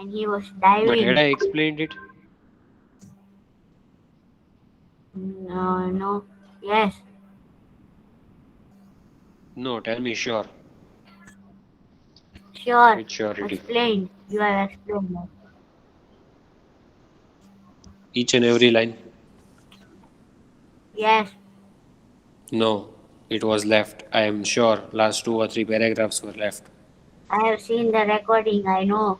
and he was But had diving. I explained it? No, no, yes, No, tell me sure. sure, With surety. explained. You have explained that. Each and every line? Yes, No, it was left. I am sure last two or three paragraphs were left. I have seen the recording, I know.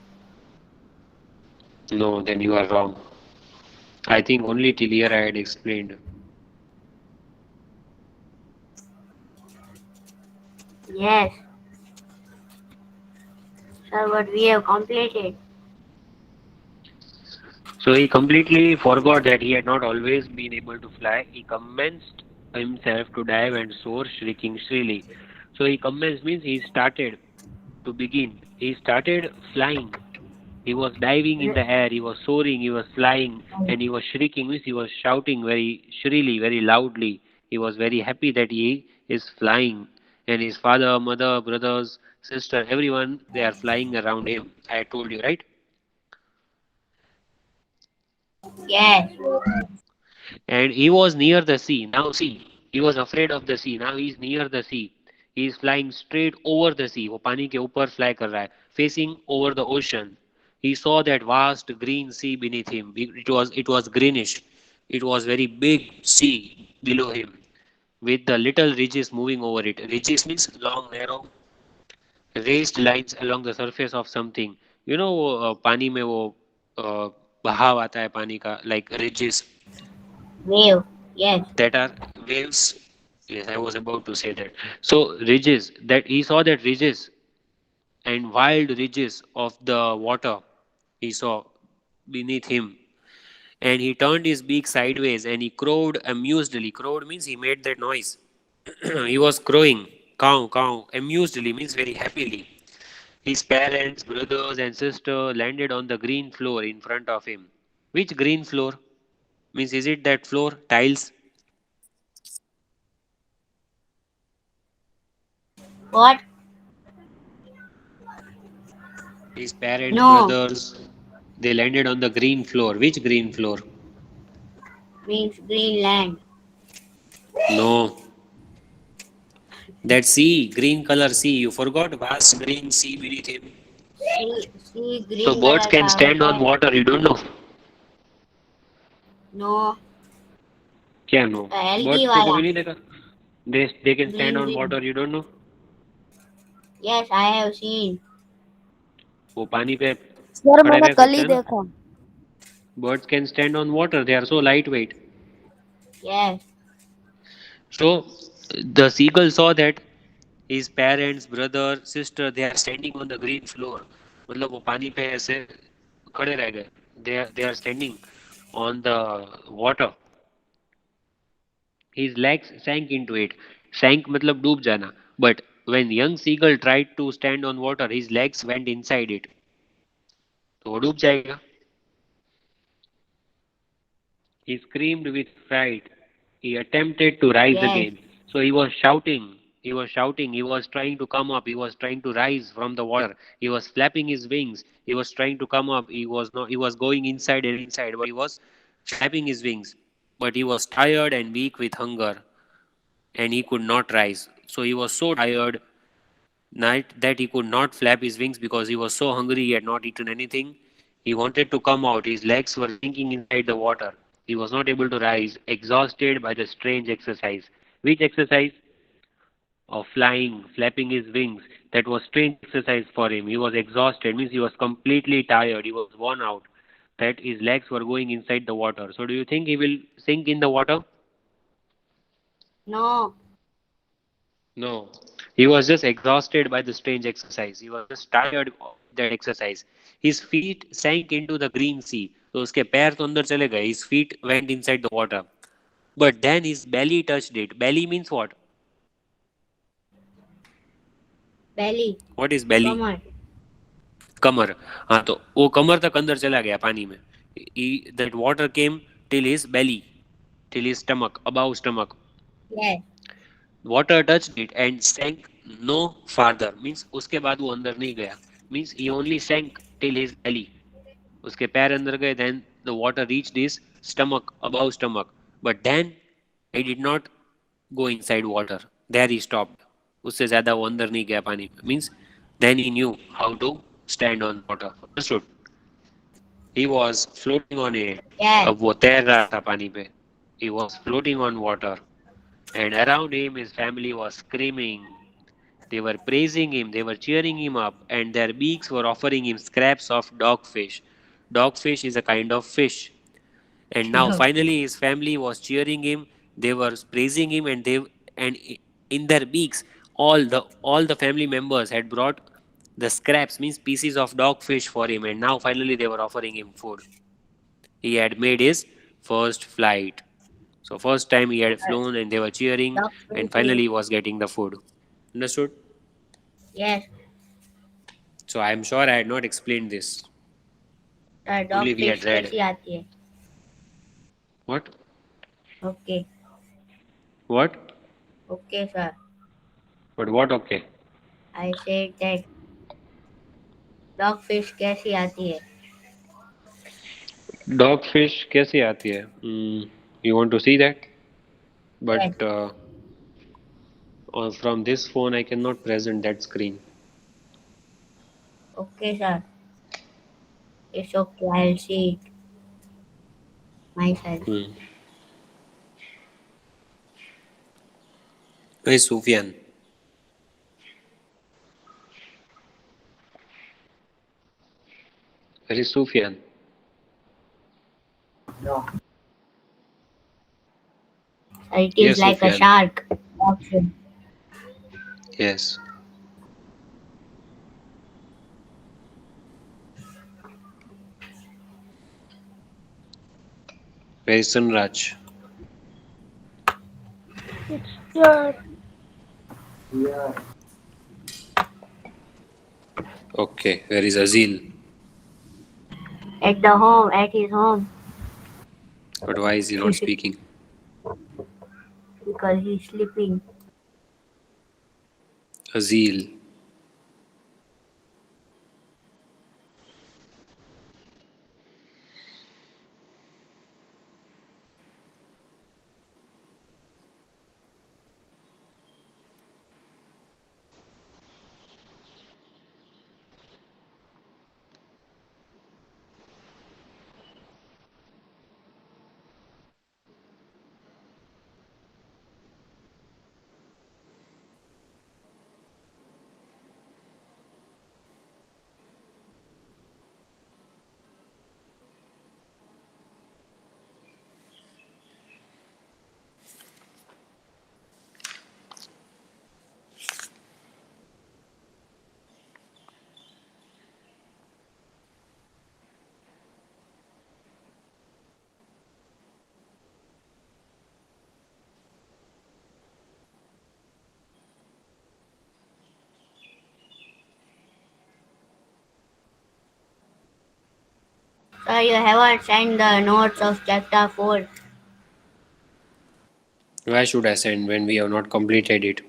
No, then you are wrong. I think only till here I had explained. Yes, sir, but we have completed. So he completely forgot that he had not always been able to fly. He commenced himself to dive and soar, shrieking shrilly. So he commenced means he started to begin. He started flying. He was diving in the air, he was soaring, he was flying, and he was shrieking, means he was shouting very shrilly, very loudly. He was very happy that he is flying. And his father, mother, brothers, sister, everyone, they are flying around him. I told you, right? Yes, And he was near the sea. Now see, he was afraid of the sea. Now he is near the sea. He is flying straight over the sea. वो पानी के ऊपर fly कर रहा है, facing over the ocean. He saw that vast green sea beneath him. It was greenish. It was very big sea below him, with the little ridges moving over it. Ridges means long, narrow, raised lines along the surface of something. You know, पानी में वो बहाव आता है पानी का, like ridges wave, yes, that are waves. Yes, I was about to say that. So ridges, that he saw, that ridges and wild ridges of the water he saw beneath him. And he turned his beak sideways and he crowed amusedly. Crowed means he made that noise. He was crowing, cow cow, amusedly means very happily. His parents, brothers and sister landed on the green floor in front of him. Which green floor? Means is it that floor tiles? what? His parents, No, brothers, they landed on the green floor. Which green floor? means Greenland. No. That sea, green color sea. You forgot vast green sea beneath him. See So green birds color can का stand होता on है. water. You don't know. No, क्या no? algae Birds को वाला. कभी नहीं देखा? They can stand Green on green. water. You don't know. Yes, I have seen. वो पानी पे सर खड़े मैंने रह कल सकते ही हैं ना. देखा। Birds can stand on water. They are so lightweight. Yes, So the seagull saw that his parents, brother, sister, they are standing on the green floor. मतलब वो पानी पे ऐसे खड़े रह गए. They are standing on the water. His legs sank into it. Sank मतलब डूब जाना. But when young seagull tried to stand on water, his legs went inside it. तो वो डूब जाएगा. He screamed with fright. He attempted to rise yes, again. So he was shouting. He was shouting. He was trying to come up. He was trying to rise from the water. He was flapping his wings. He was trying to come up. He was not. He was going inside and inside, but he was flapping his wings. But he was tired and weak with hunger, and he could not rise. So he was so tired night that he could not flap his wings because he was so hungry. He had not eaten anything. He wanted to come out. His legs were sinking inside the water. He was not able to rise, exhausted by the strange exercise. Which exercise? Of flying, flapping his wings. That was strange exercise for him. He was exhausted, means he was completely tired. He was worn out. That his legs were going inside the water. So do you think he will sink in the water? no, No. He was just exhausted by the strange exercise. He was just tired of that exercise. His feet sank into the green sea. तो उसके पैर तो अंदर चले गए. His feet went inside the water. But then his belly touched it. Belly means what? belly, What is belly? कमर. कमर. हाँ तो वो कमर तक अंदर चला गया पानी में. That water came till his belly, till his stomach, above stomach. Yes, Water touched it and sank no farther. Means उसके बाद वो अंदर नहीं गया. Means he only sank till his belly. उसके पैर अंदर गए, then the water reached his stomach, above stomach, but then he did not go inside water, there he stopped. उससे ज़्यादा वो अंदर नहीं गया पानी में, means then he knew how to stand on water. Understood? He was floating on a, Yes. अब वो तैर रहा था पानी पे. He was floating on water, and around him his family was screaming. They were praising him, they were cheering him up, and their beaks were offering him scraps of dogfish. Dogfish is a kind of fish. And now finally his family was cheering him, they were praising him, and in their beaks all the family members had brought the scraps, means pieces of dogfish for him, and now finally they were offering him food. He had made his first flight. So first time he had flown and they were cheering, and finally Dogfish. he was getting the food. Understood? Yes. So I am sure I had not explained this. Sir Only dog we fish had read. कैसी आती है? What? Okay. What? Okay sir. But what okay? I said that dog fish कैसी आती है? Dogfish कैसे आती है? You want to see that? Yes. But from this phone I cannot present that screen. Okay sir. It's okay. I will see it my self. Hmm. Hey Sufyan, where is Sufyan? It is Yes, like a Sufyan. shark. Option. Yes. Where is Sunraj? Yeah, Okay. Where is Azil? At the home, at his home, But why is he not speaking? because he's sleeping. Azil. So you haven't signed the notes of chapter 4. Why should I send when we have not completed it?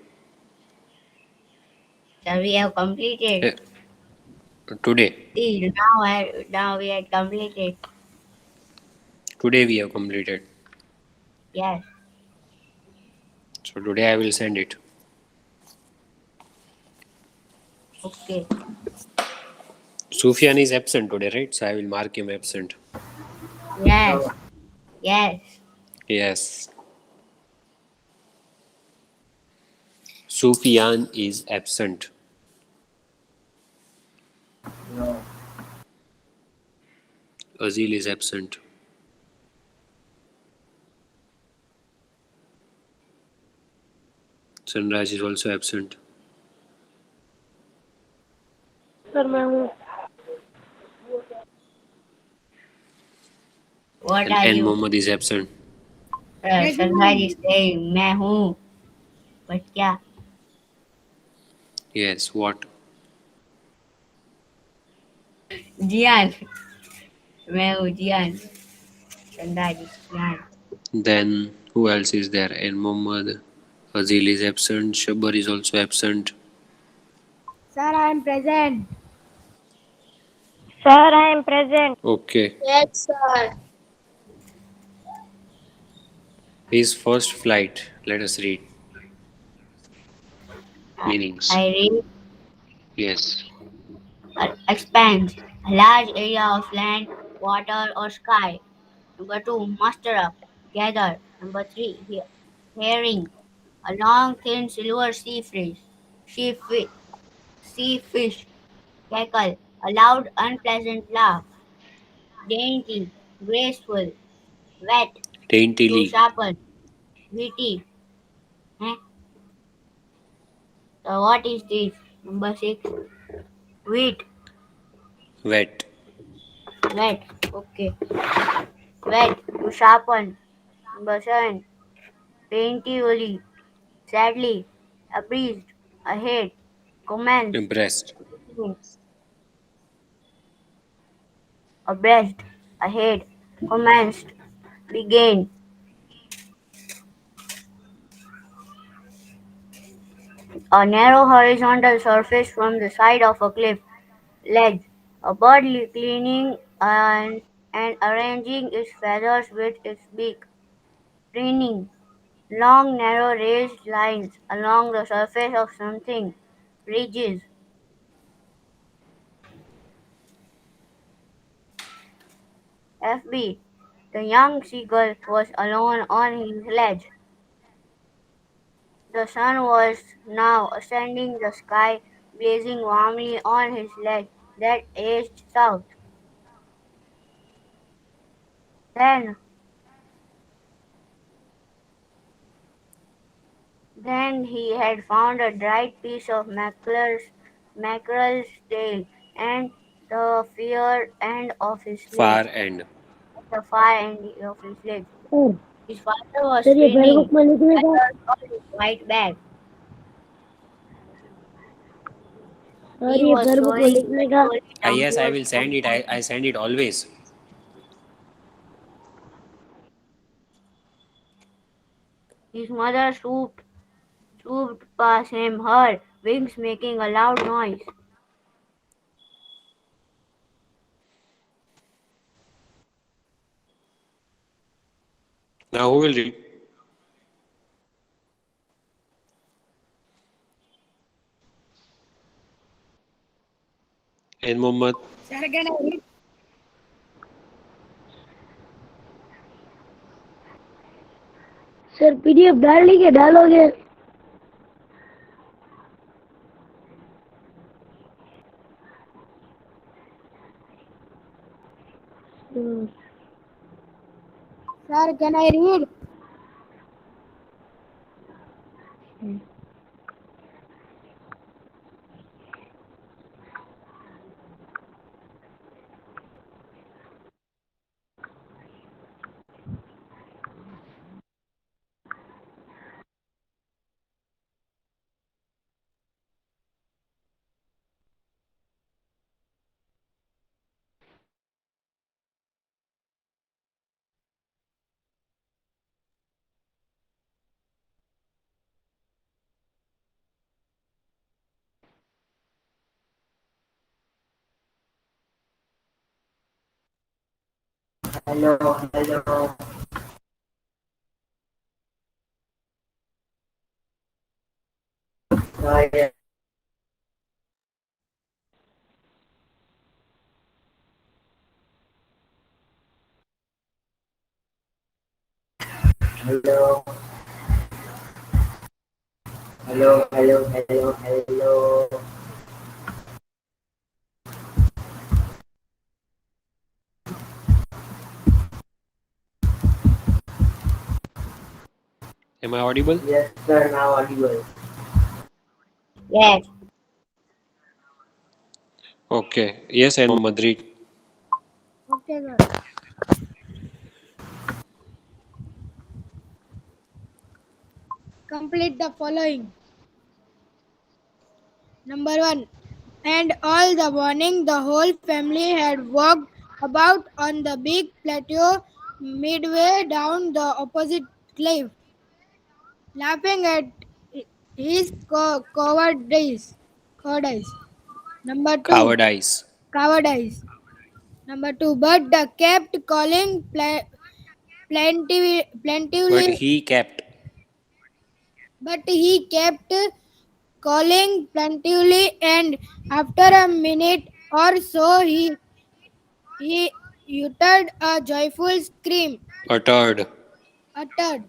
So we have completed. Eh, Today. See, now we had completed. Today we have completed. Yes. So today I will send it. Okay. Sufyan is absent today, right? So I will mark him absent. Yes. Yes. Yes. Sufyan is absent. Azil is absent. Sunraj is also absent. Sir मैं हूँ. What And are N. you? Mohammed is absent. Sunrise is saying मैं हूँ. But क्या? Yes, what? Jian. मैं हूँ Jian. Sunrise is Jian. Then who else is there? N. Mohammed. Azil is absent. Shabar is also absent. Sir, I am present. Sir, I am present. Okay. Yes, sir. His first flight. Let us read I meanings. I read Yes. expands a large area of land, water, or sky. Number two, muster up, gather. Number three, hearing, a long, thin silver sea fish, sea fish, cackle, a loud, unpleasant laugh. Dainty, graceful, wet, to Daintily. sharpen, witty. Eh? So what is this? Number six, wheat, Wet. wet. Okay, wet, to sharpen. Number seven, painfully, sadly, abreast, ahead, commence, Breast. begin, abreast, ahead, commenced, began. A narrow horizontal surface from the side of a cliff ledge. A bird cleaning and arranging its feathers with its beak. Preening. Long narrow raised lines along the surface of something. Ridges. FB. The young seagull was alone on his ledge. The sun was now ascending the sky, blazing warmly on his ledge that edged south. Then, then he had found a dried piece of mackerel's tail, and the far end of his Far ledge, end. the far end of his ledge. Sir His father was sir ये पैर spinning book में लिखने का feathers on his white back. Sir He ये was पैर book में soaring लिखने का gracefully down Yes, I towards will the send it. I mountain. send it always. His mother swooped past him, her wings making a loud noise. Now who will read? And Mohammed. Sir PDF डाल ली के डालोगे Sir, can I read? Hello, hello. Yes. Hello, hello, hello, hello, hello. Am I audible? Yes, sir, now audible. Yes. Okay. Yes, and Mohammed read. Okay sir complete the following. Number 1. And all the morning the whole family had walked about on the big plateau midway down the opposite cliff, laughing at his cowardice. Cowardice. Number 2. Cowardice. Cowardice. Number two, but the kept calling But plentifully, he kept. but he kept calling plentifully, and after a minute or so, he uttered a joyful scream. Uttered. Uttered.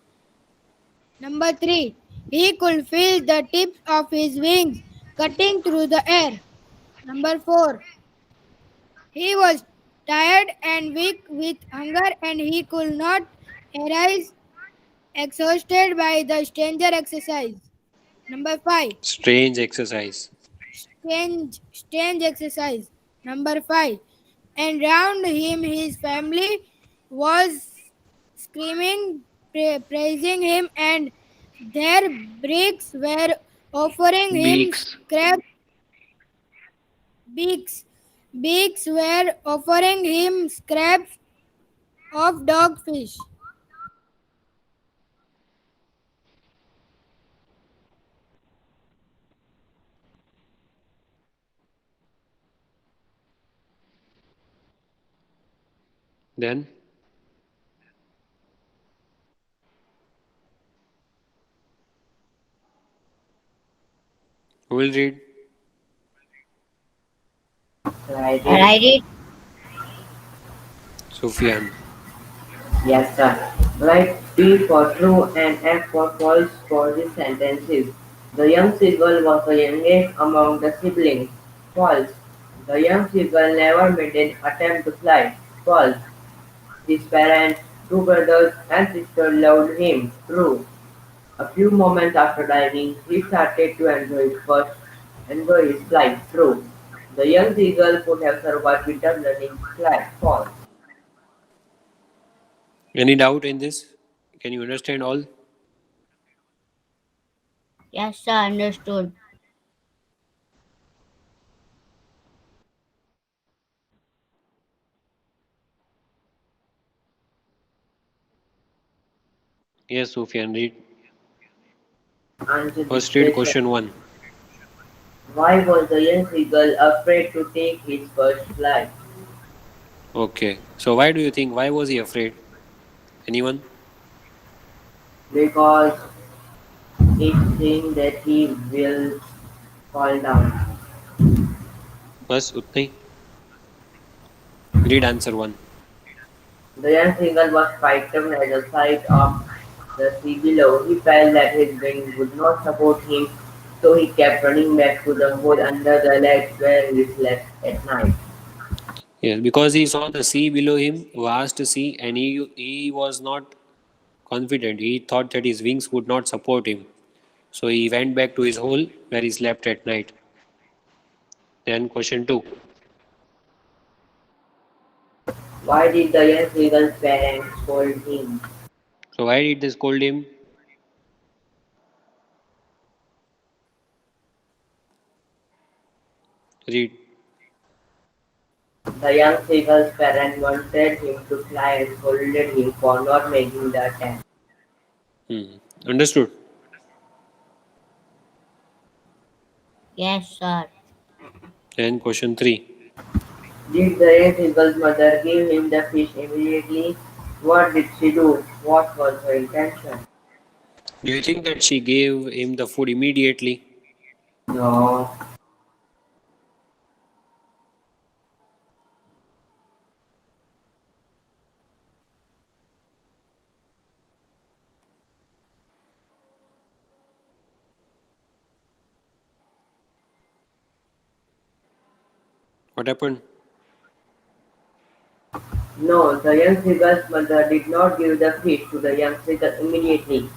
Number three, he could feel the tips of his wings cutting through the air. Number four, he was tired and weak with hunger, and he could not arise, exhausted by the stranger exercise. Number five, Strange exercise. strange exercise. Number five, and round him his family was screaming, praising him, and their bricks were offering him Beaks. scraps. Beaks, beaks were offering him scraps of dogfish. Then who will read? Write it. Sufyan. Yes, sir. Write T for true and F for false for these sentences. The young seagull was the youngest among the siblings. False. The young seagull never made an attempt to fly. False. His parents, two brothers and sister loved him. True. A few moments after diving, he started to enjoy his flight. True. The young seagull could have survived without learning to fly. False. Any doubt in this? Can you understand all? Yes, sir, understood. Yes, Sufyan, read. Answer this First read question. question 1. Why was the young seagull afraid to take his first flight? Okay. So why do you think? Why was he afraid? Anyone? Because it seemed that he will fall down. Bas utna he. Read answer 1. The young seagull was frightened at the sight of the sea below. He felt that his wings would not support him, so he kept running back to the hole under the ledge where he slept at night. Yes, because he saw the sea below him, vast sea, and he was not confident. He thought that his wings would not support him. So he went back to his hole where he slept at night. Then question 2. Why did the young seagull's parents scold him? So why did they scold him? Read. The young seagull's parents wanted him to fly and scolded him for not making the attempt. Hmm. Understood. Yes, sir. Then question 3. Did the young seagull's mother give him the fish immediately? What did she do? What was her intention? Do you think that she gave him the food immediately? No. What happened? No, the young seagull's mother did not give the fish to the young seagull immediately.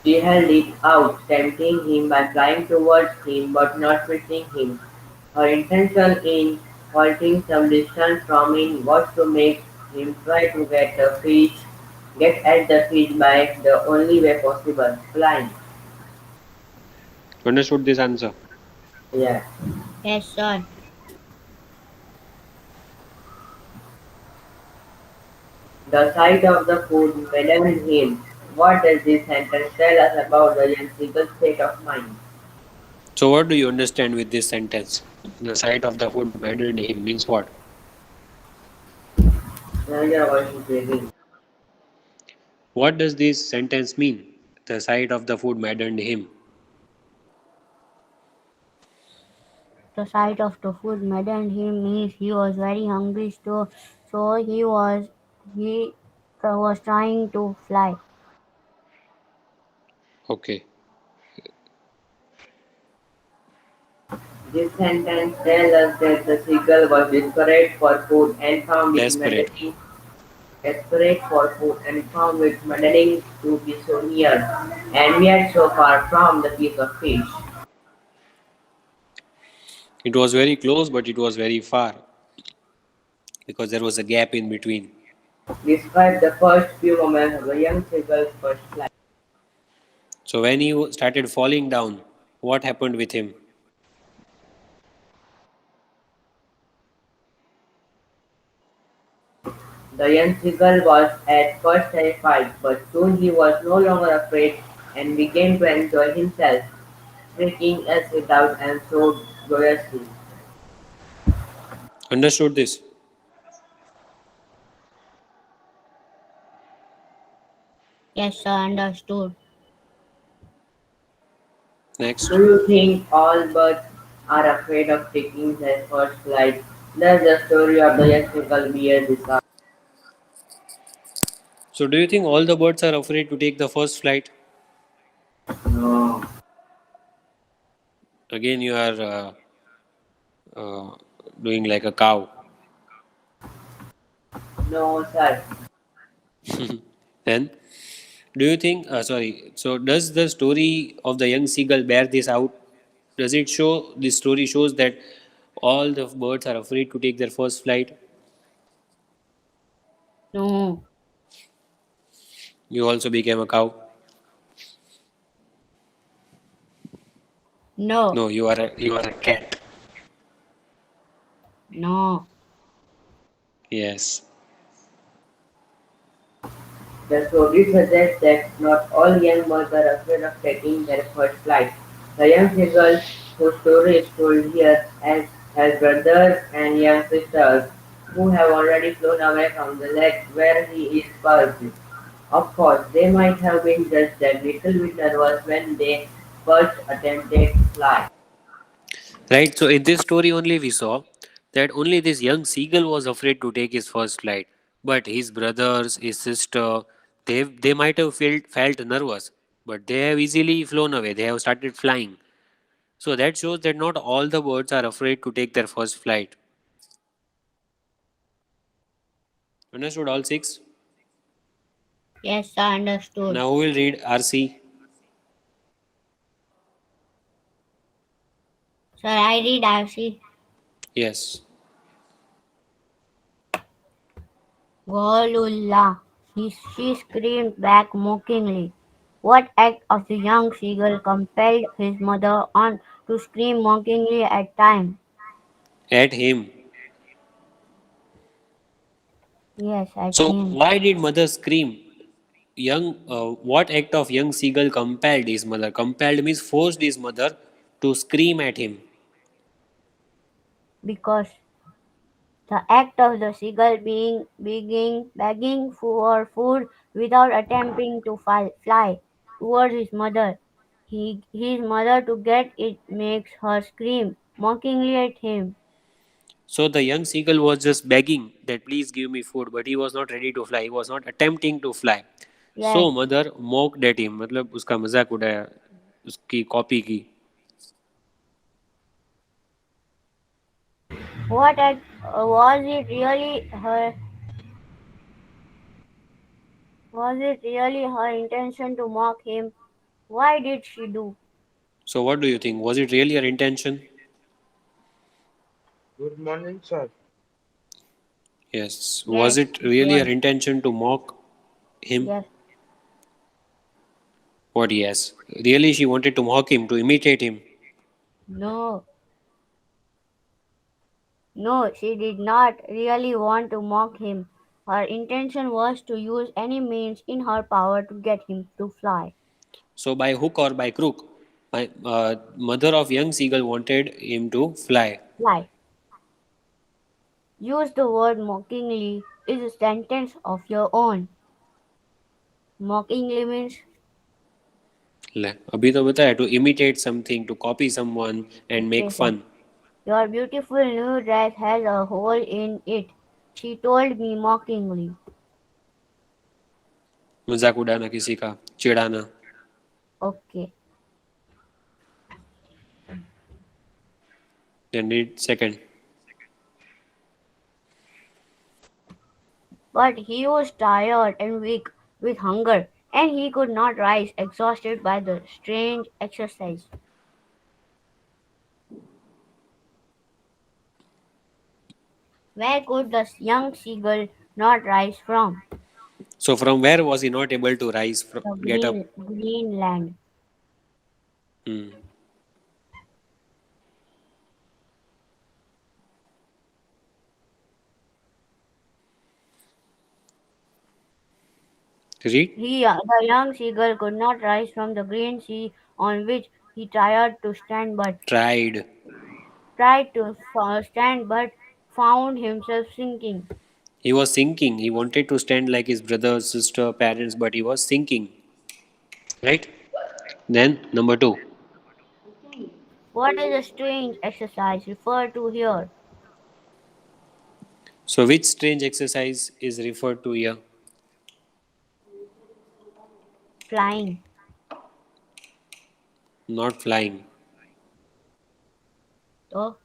She held it out, tempting him by flying towards him but not reaching him. Her intention in halting some distance from him was to make him try to get at the fish by the only way possible, flying. Understood this answer. Yeah. Yes, sir. The sight of the food maddened him. What does this sentence tell us about the young seagull's state of mind? So what do you understand with this sentence? The sight of the food maddened him means what? Now your voice is breaking. What does this sentence mean? The sight of the food maddened him. The sight of the food maddened him means he was very hungry, so he was trying to fly. Okay. This sentence tells us that the seagull was Desperate. desperate for food and found it maddening to be so near, and yet so far from the piece of fish. It was very close, but it was very far because there was a gap in between. Describe the first few moments of the young seagull's first flight. So when he started falling down, what happened with him? The young seagull was at first terrified, but soon he was no longer afraid and began to enjoy himself, shrieking as he dived and soared joyously. Understood this? Yes, sir, understood. Next. Do you think all birds are afraid of taking their first flight? Does the story of the young seagull bear this out? So do you think all the birds are afraid to take the first flight? No, Again, you are uh, doing like a cow. no, sir. Then, do you think? Sorry. So, does the story of the young seagull bear this out? Does it show? This story shows that all the birds are afraid to take their first flight. No, You also became a cow. no, No, you are a cat. no. Yes. The story suggests that not all young birds are afraid of taking their first flight. The young seagull, whose story is told here, has brothers and young sisters who have already flown away from the lake where he is perched. Of course, they might have been just a little bit nervous when they first attempted to fly. Right. So in this story only we saw that only this young seagull was afraid to take his first flight, but his brothers, his sister, they might have felt nervous, but they have easily flown away. They have started flying. So that shows that not all the birds are afraid to take their first flight. Understood all six? Yes, sir, understood. Now who will read RC? Sir, I read Darcy. Yes. Golullah. She screamed back mockingly. What act of the young seagull compelled his mother on to scream mockingly at time? At him. Yes, at So him. why did mother scream? What act of young seagull compelled his mother? Compelled means forced his mother to scream at him. Because the act of the seagull begging for food without attempting to fly towards his mother. His mother to get it makes her scream mockingly at him. So the young seagull was just begging that please give me food, but he was not ready to fly. He was not attempting to fly. Yes. So mother mocked at him. मतलब उसका मजाक उड़ाया, उसकी copy की. What act was it really her intention to mock him? Why did she do? So what do you think? Was it really her intention? Good morning, sir. Yes. Was Yes, it it really her was. intention to mock him? Yes. What? Yes. Really, she wanted to mock him, to imitate him. No. No, she did not really want to mock him. Her intention was to use any means in her power to get him to fly. So by hook or by crook, my mother of young seagull wanted him to fly. Fly. Use the word mockingly. is a sentence of your own. Mockingly means ले अभी तो बताया to imitate something, to copy someone and okay, make sir. fun. Your beautiful new dress has a hole in it, she told me mockingly. मजाक उड़ाना किसी का, चिढ़ाना. Okay. Then read second. But he was tired and weak with hunger, and he could not rise, exhausted by the strange exercise. Where could the young seagull not rise from? So from where was he not able to rise from, The get up? Greenland. Hmm. Read. The young seagull could not rise from the green sea on which he Tried. tried to stand, but found himself sinking. He was sinking. He wanted to stand like his brother, sister, parents, but he was sinking. Right? Then number two. What is a strange exercise referred to here? So which strange exercise is referred to here? Flying. Not flying. So,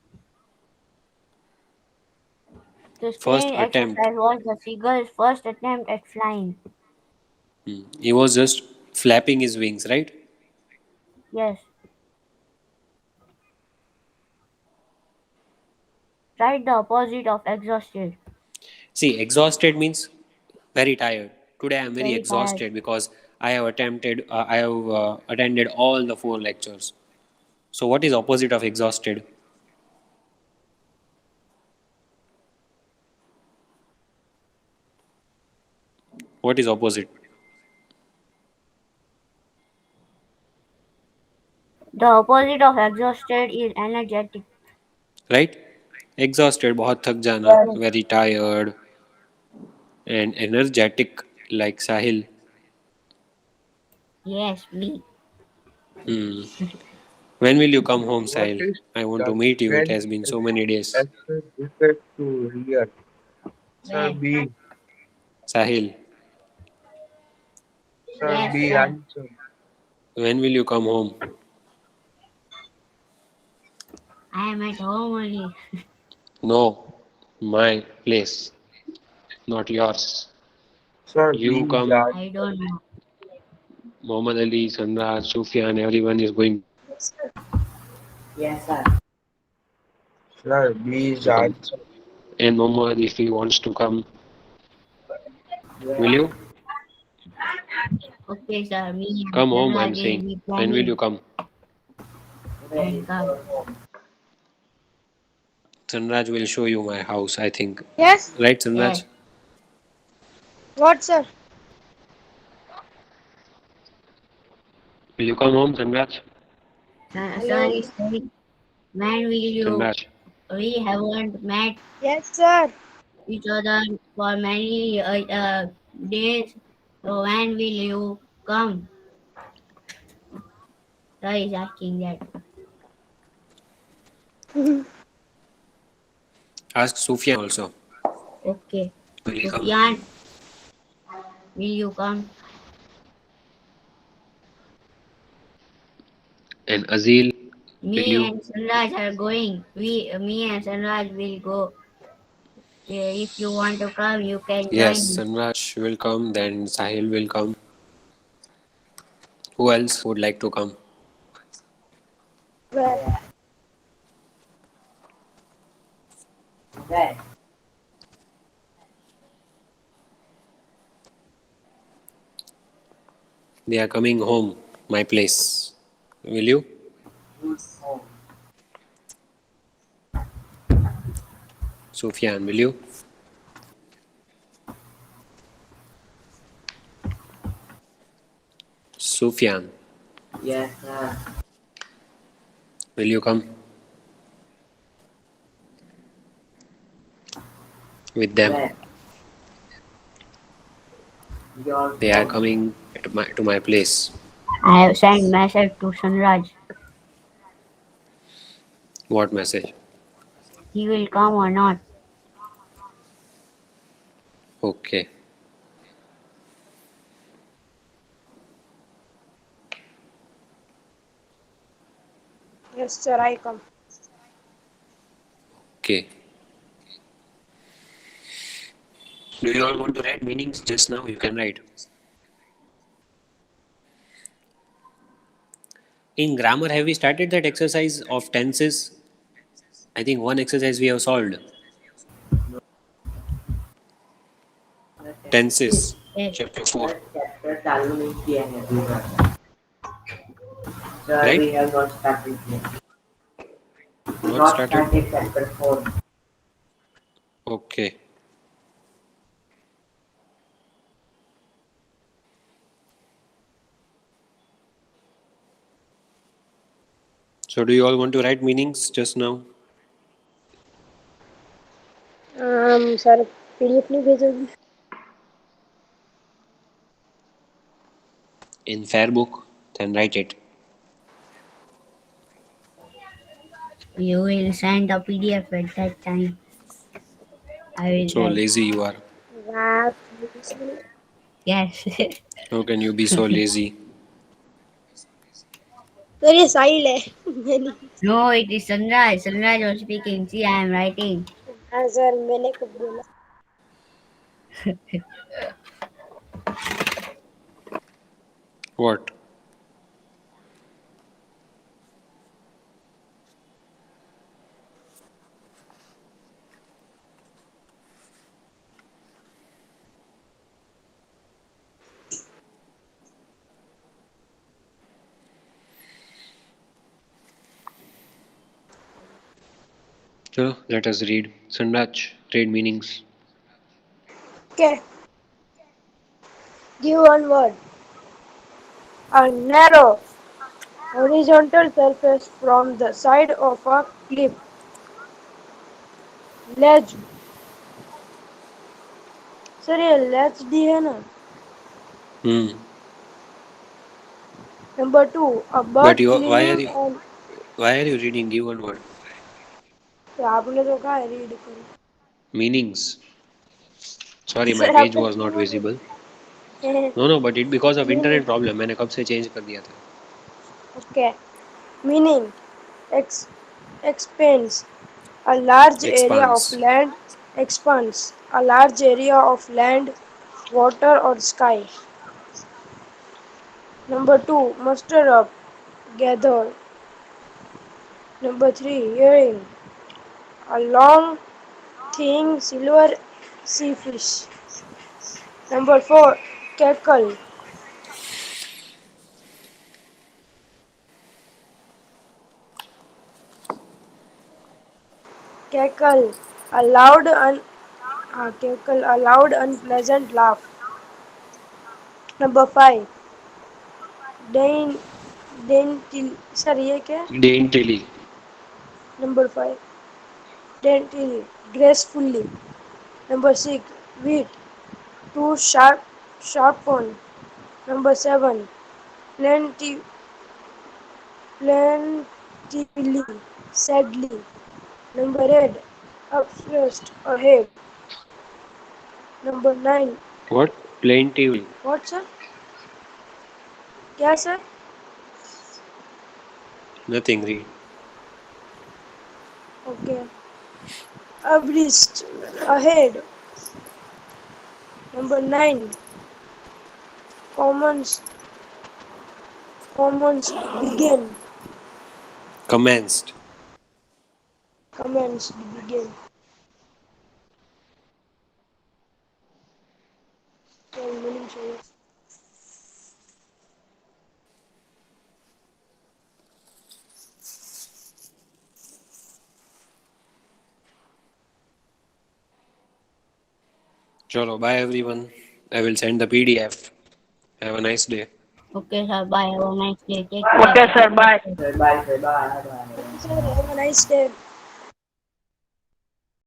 the First strange attempt. exercise was the seagull's first attempt at flying. He was just flapping his wings, right? Yes, right the opposite of exhausted. See, exhausted means very tired. Today I am very Very tired. exhausted because I have attended all the four lectures. So what is opposite of exhausted? What is opposite? The opposite of exhausted is energetic. Right? Exhausted, बहुत थक जाना, Yes, very tired, and energetic like Sahil. yes, me. Hmm. When will you come home, What Sahil? is I want to the meet you. It strange has been so many days. access referred to here? Sir When? B. Sahil, Sir Yes, B. sir. Answer. when will you come home? I am at home only. No, my place, not yours. Sir You B is come, answer. I don't know. Mohammed Ali, Sanraj, Sufyan, everyone is going Yes, sir. Sir B is to come. answer. And Mohammed, if he wants to come, will Where? you? Okay, sir. Me and Come home, Sarah I'm will saying. be When will you planning come? Where and is come. your home? Sanraj will show you my house, I think. Yes. Right, Yes. Sanraj? What, sir? Will you come home, Sanraj? Sir Hello. is saying, when will you? Sanraj. We haven't met Yes, sir. each other for many days. So when will you come? Sir is asking that. Ask Sufyan also. Okay. Will you come? Sufyan, will you come? And Azil, will Me you? and Sunraj are going. Me and Sunraj will go. If you want to come, you can Yes, join me. Sanraj will come, then Sahil will come. Who else would like to come? Well, Where? Where? They are coming home, my place. Will you? Whose home? Sufyan, will you? Sufyan, Yes, sir. will you come with them? Where? Your They are phone. coming to my place. I have sent message to Sunraj. What message? He will come or not. Okay. Yes, sir, I come. Okay. Do you all want to write meanings just now? You can write. In grammar, have we started that exercise of tenses? I think one exercise we have solved. Tenses, Yes. chapter 4. That chapter चालू नहीं किया है अभी तक. Sir, Right? we have not started yet. Not Not started? started chapter 4. Okay. So, do you all want to write meanings just now? Sir PDF नहीं भेजोगी? In fair book? Then write it. You will send a PDF at that time. I will So write. lazy you are. वाह, Yes. How can you be so lazy? Sir ये साइल है मैंने. No, it is Sunraj. Sunraj was speaking. See, I am writing. हाँ sir, मैंने कब बोला? What? So let us read. Sunraj, read meanings. Okay, give one word. A narrow, horizontal surface from the side of a cliff. Ledge. Sir ये ledge दी है ना? Hmm. Number two, a But bird you, living on. why are you reading? Give one word. तो आपने तो कहा है read करो. Meanings. Sorry, my sir page आपने was not क्यों visible. बोला? No, no, but it because of Meaning. internet problem. मैंने कब से change कर दिया था. Okay. Meaning. Ex- expands. A large area of Expanse. land. Expands. A large area of land, water or sky. Number two. Muster up. Gather. Number three. Hearing. A long, thin silver sea fish. Number four. Cackle. Cackle. A loud, cackle. A loud, unpleasant laugh. Number five. Dain, dainty. Sir, ये क्या है? Daintily. Number five. Daintily. Gracefully. Number six. Wheat. Too sharp. Sharpen. Number seven. Plenty. Plentifully. Sadly. Number eight. Upstretched ahead. Number nine. What? Plentiful. What, sir? क्या, sir? Nothing. Read. Okay. Abreast. Ahead. Number nine. Commons. Commons. Begin. Commenced. Commenced. Begin. Sorry, meaning चाहिए. Chalo, bye everyone. I will send the PDF. Have a nice day. Okay, sir. Bye. Have a nice day. Take care. Okay, sir. Bye. Sir, bye, sir, bye, bye. Okay, sir. Have a nice day.